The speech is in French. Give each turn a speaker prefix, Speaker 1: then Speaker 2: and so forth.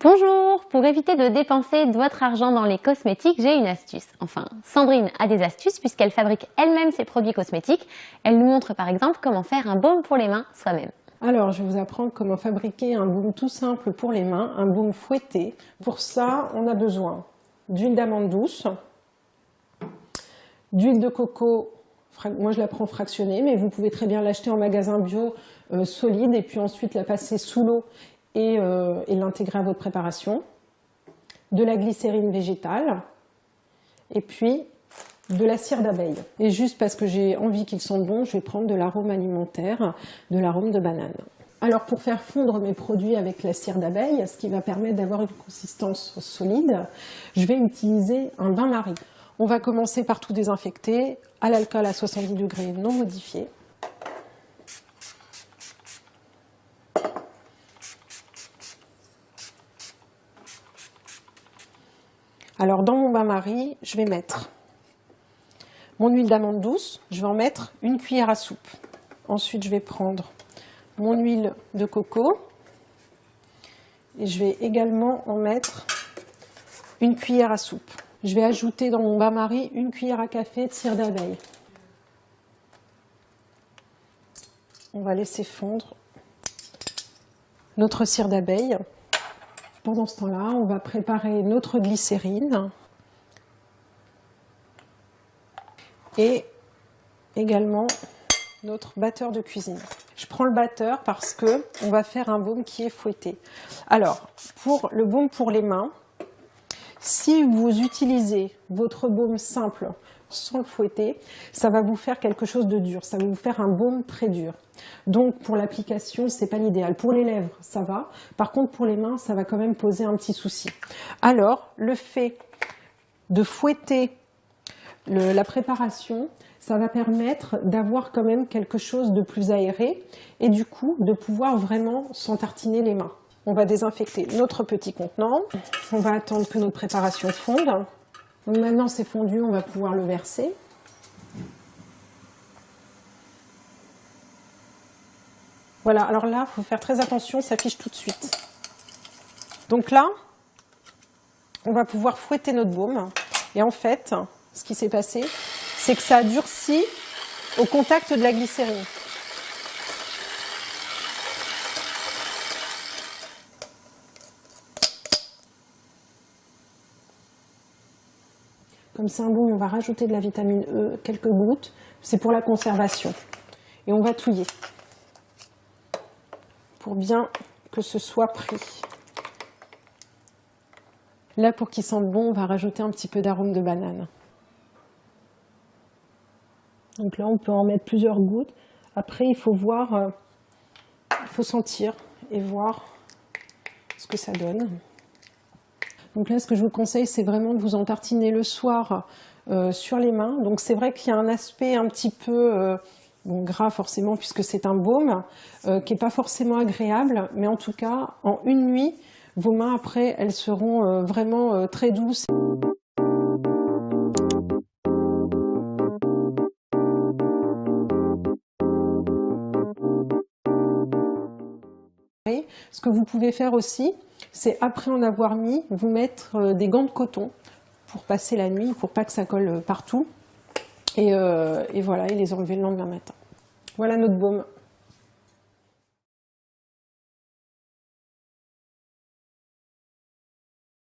Speaker 1: Bonjour! Pour éviter de dépenser de votre argent dans les cosmétiques, j'ai une astuce. Enfin, Sandrine a des astuces puisqu'elle fabrique elle-même ses produits cosmétiques. Elle nous montre par exemple comment faire un baume pour les mains soi-même.
Speaker 2: Alors, je vais vous apprendre comment fabriquer un baume tout simple pour les mains, un baume fouetté. Pour ça, on a besoin d'huile d'amande douce, d'huile de coco, moi je la prends fractionnée, mais vous pouvez très bien l'acheter en magasin bio solide et puis ensuite la passer sous l'eau et l'intégrer à votre préparation, de la glycérine végétale et puis de la cire d'abeille. Et juste parce que j'ai envie qu'ils sentent bon, je vais prendre de l'arôme alimentaire, de l'arôme de banane. Alors pour faire fondre mes produits avec la cire d'abeille, ce qui va permettre d'avoir une consistance solide, je vais utiliser un bain-marie. On va commencer par tout désinfecter à l'alcool à 70 degrés non modifié. Alors dans mon bain-marie, je vais mettre mon huile d'amande douce, je vais en mettre une cuillère à soupe. Ensuite, je vais prendre mon huile de coco et je vais également en mettre une cuillère à soupe. Je vais ajouter dans mon bain-marie une cuillère à café de cire d'abeille. On va laisser fondre notre cire d'abeille. Pendant ce temps-là, on va préparer notre glycérine et également notre batteur de cuisine. Je prends le batteur parce que on va faire un baume qui est fouetté. Alors, pour le baume pour les mains, si vous utilisez votre baume simple sans le fouetter, ça va vous faire quelque chose de dur, ça va vous faire un baume très dur. Donc pour l'application, c'est pas l'idéal. Pour les lèvres, ça va. Par contre, pour les mains, ça va quand même poser un petit souci. Alors, le fait de fouetter la préparation, ça va permettre d'avoir quand même quelque chose de plus aéré et du coup de pouvoir vraiment s'entartiner les mains. On va désinfecter notre petit contenant, on va attendre que notre préparation fonde. Donc maintenant c'est fondu, on va pouvoir le verser. Voilà, alors là, il faut faire très attention, ça fiche tout de suite. Donc là, on va pouvoir fouetter notre baume et en fait, ce qui s'est passé, c'est que ça a durci au contact de la glycérine. Comme c'est un baume, on va rajouter de la vitamine E, quelques gouttes, c'est pour la conservation. Et on va touiller pour bien que ce soit pris. Là, pour qu'il sente bon, on va rajouter un petit peu d'arôme de banane. Donc là, on peut en mettre plusieurs gouttes. Après, il faut voir, il faut sentir et voir ce que ça donne. Donc là, ce que je vous conseille, c'est vraiment de vous entartiner le soir sur les mains. Donc c'est vrai qu'il y a un aspect un petit peu bon, gras forcément, puisque c'est un baume, qui n'est pas forcément agréable. Mais en tout cas, en une nuit, vos mains après, elles seront vraiment très douces. Ce que vous pouvez faire aussi, c'est après en avoir mis, vous mettre des gants de coton pour passer la nuit, pour pas que ça colle partout. Et voilà, et les enlever le lendemain matin. Voilà notre baume.